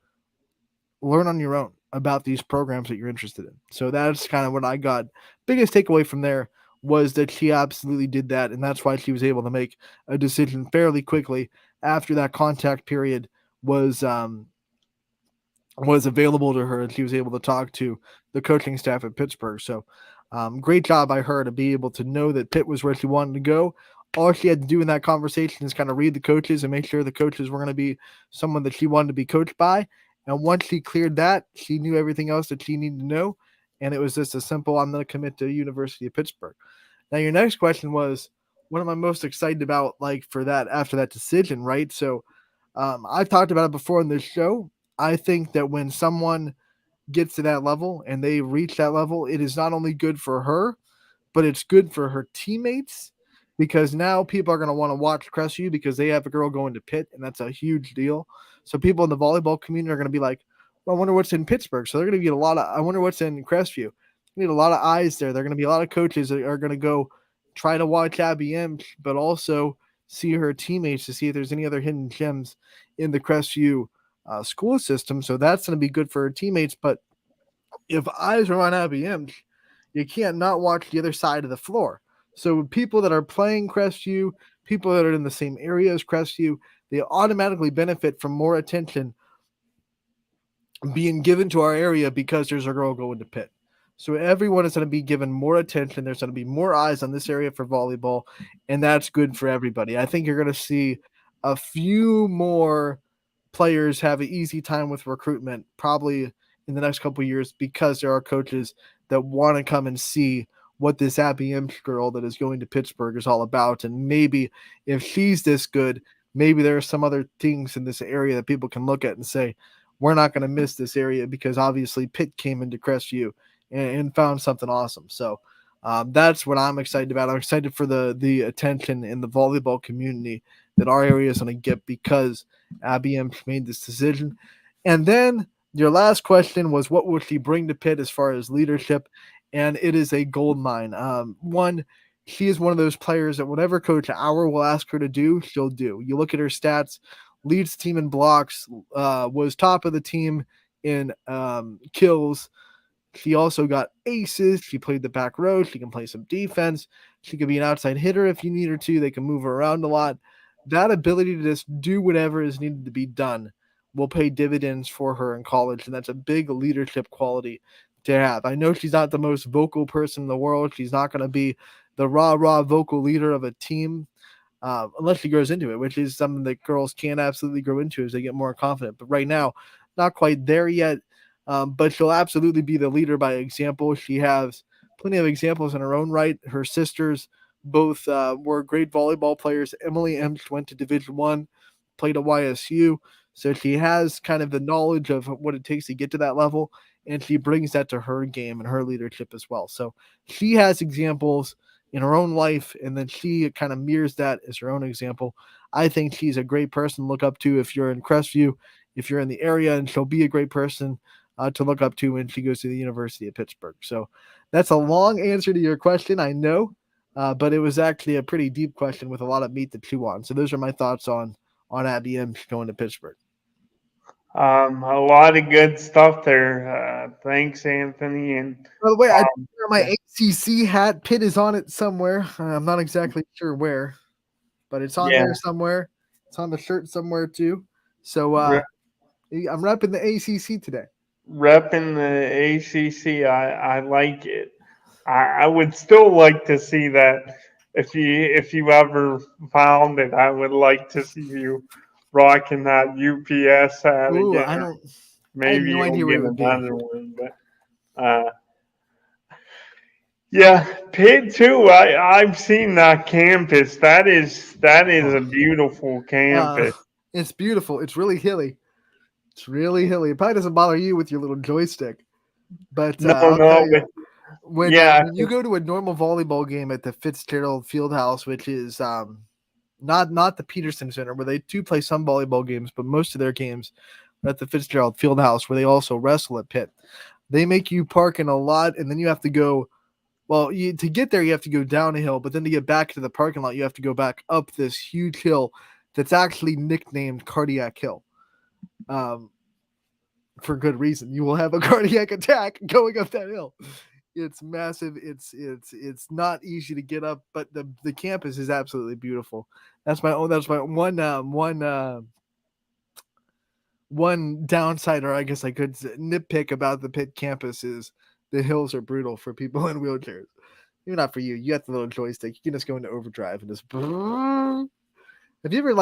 learn on your own about these programs that you're interested in. So that's kind of what I got. Biggest takeaway from there was that she absolutely did that, and that's why she was able to make a decision fairly quickly after that contact period was available to her, and she was able to talk to the coaching staff at Pittsburgh. So great job by her to be able to know that Pitt was where she wanted to go. All she had to do in that conversation is kind of read the coaches and make sure the coaches were going to be someone that she wanted to be coached by. And once she cleared that, she knew everything else that she needed to know. And it was just a simple, I'm going to commit to University of Pittsburgh. Now, your next question was, what am I most excited about, like, for that, after that decision, right? So I've talked about it before in this show. I think that when someone gets to that level and they reach that level, it is not only good for her, but it's good for her teammates, because now people are going to want to watch Crestview because they have a girl going to Pitt, and that's a huge deal. So people in the volleyball community are going to be like, well, I wonder what's in Pittsburgh. So they're going to get a lot of, I wonder what's in Crestview. We need a lot of eyes there. There are going to be a lot of coaches that are going to go try to watch Abby Imch, but also see her teammates to see if there's any other hidden gems in the Crestview school system. So that's going to be good for her teammates. But if eyes are on Abby Imch, you can't not watch the other side of the floor. So people that are playing Crestview, people that are in the same area as Crestview, they automatically benefit from more attention being given to our area because there's a girl going to Pitt. So everyone is going to be given more attention. There's going to be more eyes on this area for volleyball, and that's good for everybody. I think you're going to see a few more players have an easy time with recruitment probably in the next couple of years, because there are coaches that want to come and see what this Abby Imch girl that is going to Pittsburgh is all about. And maybe if she's this good, maybe there are some other things in this area that people can look at and say, we're not going to miss this area, because obviously Pitt came into Crestview and found something awesome. So that's what I'm excited about. I'm excited for the attention in the volleyball community that our area is going to get because Abby Imch made this decision. And then your last question was, what will she bring to Pitt as far as leadership? And it is a gold mine. One, she is one of those players that whatever Coach Auer will ask her to do, she'll do. You look at her stats, leads team in blocks, was top of the team in kills. She also got aces. She played the back row. She can play some defense. She can be an outside hitter if you need her to. They can move her around a lot. That ability to just do whatever is needed to be done will pay dividends for her in college, and that's a big leadership quality to have. I know she's not the most vocal person in the world. She's not going to be the rah vocal leader of a team, unless she grows into it, which is something that girls can absolutely grow into as they get more confident. But right now, not quite there yet. But she'll absolutely be the leader by example. She has plenty of examples in her own right. Her sisters both were great volleyball players. Emily Emst went to Division I, played at YSU. So she has kind of the knowledge of what it takes to get to that level, and she brings that to her game and her leadership as well. So she has examples in her own life, and then she kind of mirrors that as her own example. I think she's a great person to look up to if you're in Crestview, if you're in the area, and she'll be a great person to look up to when she goes to the University of Pittsburgh. So that's a long answer to your question, I know, but it was actually a pretty deep question with a lot of meat to chew on. So those are my thoughts on Abby M going to Pittsburgh. A lot of good stuff there. Thanks, Anthony. And by the way, I wear my ACC hat. Pitt is on it somewhere. I'm not exactly sure where, but it's on there somewhere. It's on the shirt somewhere too. So I'm repping the ACC today. Repping the ACC, I like it. I would still like to see that. If you ever found it, I would like to see you rocking that UPS hat Ooh, again. I have Maybe no you'll idea where get it would be. another one, but yeah, Pitt too. I've seen that campus. That is a beautiful campus. It's beautiful. It's really hilly. It's really hilly. It probably doesn't bother you with your little joystick, but I'll tell you, when you go to a normal volleyball game at the Fitzgerald Fieldhouse, which is not the Peterson Center, where they do play some volleyball games, but most of their games are at the Fitzgerald Fieldhouse, where they also wrestle at Pitt. They make you park in a lot, and then you have to go. Well, to get there, you have to go down a hill, but then to get back to the parking lot, you have to go back up this huge hill that's actually nicknamed Cardiac Hill. For good reason. You will have a cardiac attack going up that hill. It's massive. It's not easy to get up, but the campus is absolutely beautiful. That's my one downside, or I guess I could nitpick about the Pitt campus is the hills are brutal for people in wheelchairs. Maybe not for you. You got the little joystick. You can just go into overdrive and just. Have you ever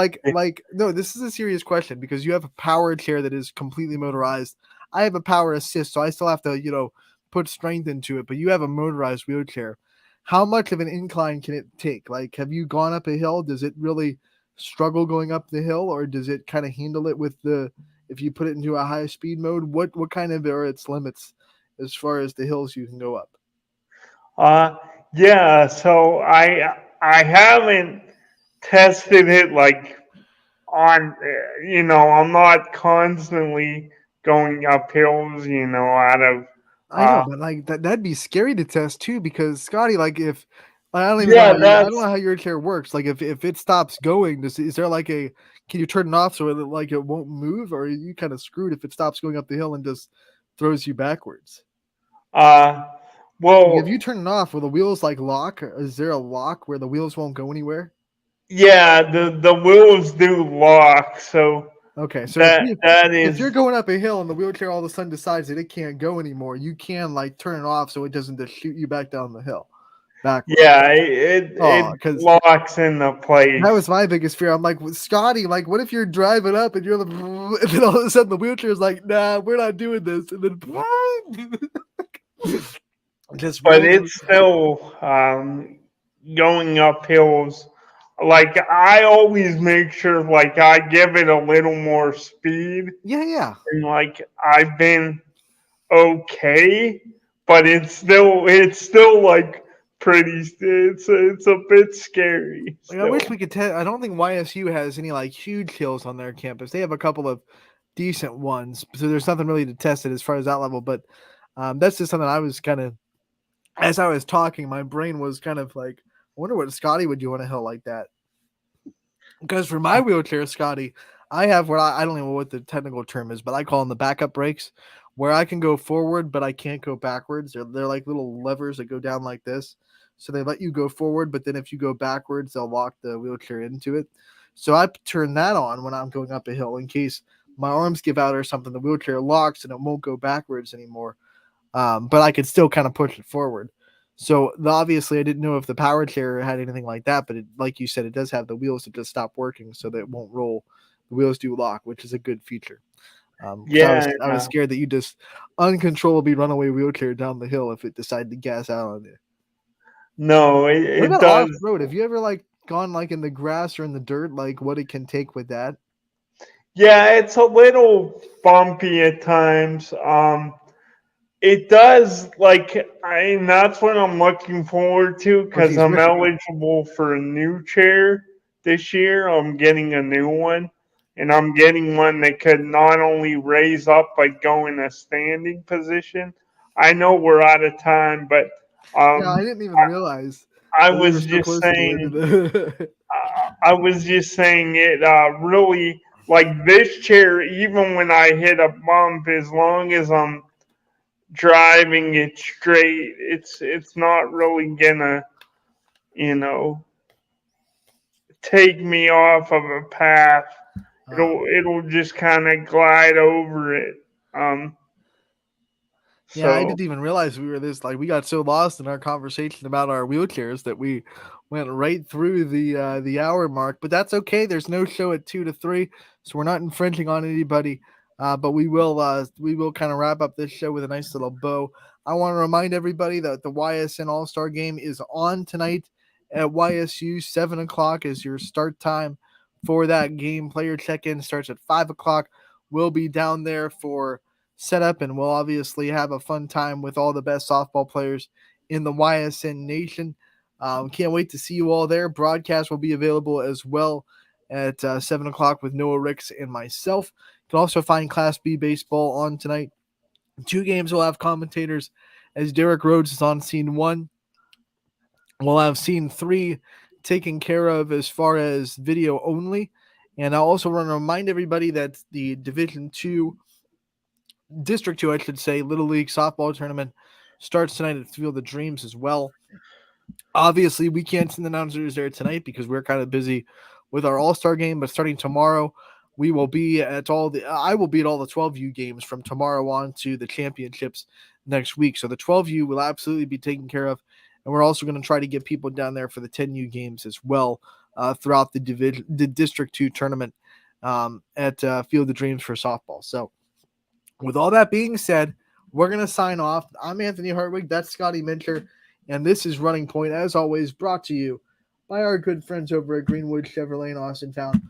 no, this is a serious question because you have a power chair that is completely motorized. I have a power assist, so I still have to, put strength into it, but you have a motorized wheelchair. How much of an incline can it take? Like, have you gone up a hill? Does it really struggle going up the hill, or does it kind of handle it with if you put it into a high speed mode? What kind of are its limits as far as the hills you can go up? Yeah, so I haven't tested it like on, I'm not constantly going up hills, out of. I know, but like that'd be scary to test too, because Scotty, like if I don't even Yeah, know I don't know how your chair works. Like if it stops going, is there can you turn it off so it won't move, or are you kind of screwed if it stops going up the hill and just throws you backwards? Well, if you turn it off, will the wheels lock? Is there a lock where the wheels won't go anywhere? Yeah, the wheels do lock. So okay, so if you're going up a hill and the wheelchair all of a sudden decides that it can't go anymore, you can turn it off so it doesn't just shoot you back down the hill. Backwards. Yeah, it locks into place. That was my biggest fear. I'm like, Scotty, what if you're driving up and you're and then all of a sudden the wheelchair is like, nah, we're not doing this, and then but it's still going up hills. Like I always make sure I give it a little more speed. Yeah. And I've been okay, but it's still pretty. It's a bit scary. I wish we could test. I don't think YSU has any huge hills on their campus. They have a couple of decent ones, so there's nothing really to test it as far as that level. But that's just something I was kind of, as I was talking, my brain was kind of I wonder what Scotty would do on a hill like that. Because for my wheelchair, Scotty, I have what I don't know what the technical term is, but I call them the backup brakes, where I can go forward, but I can't go backwards. They're like little levers that go down like this. So they let you go forward, but then if you go backwards, they'll lock the wheelchair into it. So I turn that on when I'm going up a hill in case my arms give out or something. The wheelchair locks and it won't go backwards anymore. But I could still kind of push it forward. So obviously, I didn't know if the power chair had anything like that, but like you said, it does have the wheels that just stop working, so that it won't roll. The wheels do lock, which is a good feature. 'Cause I was scared that you just uncontrollably run away wheelchair down the hill if it decided to gas out on you. No, What it about does. off road? Have you ever gone in the grass or in the dirt? What it can take with that? Yeah, it's a little bumpy at times. It does and that's what I'm looking forward to Oh, because geez, I'm Richard. eligible for a new chair this year. I'm getting a new one, and I'm getting one that could not only raise up but go in a standing position. I know we're out of time, but Yeah, I um, didn't even realize I that we were was so just close to the end of saying the. I was just saying it really like this chair. Even when I hit a bump, as long as I'm driving it straight, it's not really gonna you know take me off of a path. It'll just kind of glide over it. Um, Yeah, I so didn't even realize we were this we got so lost in our conversation about our wheelchairs that we went right through the hour mark. But that's okay. There's no show at 2 to 3, so we're not infringing on anybody. But we will kind of wrap up this show with a nice little bow. I want to remind everybody that the YSN All Star Game is on tonight at YSU. 7 o'clock is your start time for that game. Player check-in starts at 5 o'clock. We'll be down there for setup, and we'll obviously have a fun time with all the best softball players in the YSN nation. Can't wait to see you all there. Broadcast will be available as well at 7 o'clock with Noah Ricks and myself. You can also find Class B baseball on tonight. 2 games will have commentators as Derek Rhodes is on scene 1. We'll have scene 3 taken care of as far as video only. And I also want to remind everybody that the Division 2 District 2, I should say, Little League softball tournament starts tonight at Field of Dreams as well. Obviously, we can't send announcers there tonight because we're kind of busy with our All-Star game, but starting tomorrow, I will be at all the 12U games from tomorrow on to the championships next week. So the 12U will absolutely be taken care of, and we're also going to try to get people down there for the 10U games as well throughout the District 2 tournament at Field of Dreams for softball. So with all that being said, we're going to sign off. I'm Anthony Hartwig. That's Scotty Minter. And this is Running Point, as always, brought to you by our good friends over at Greenwood Chevrolet in Austintown.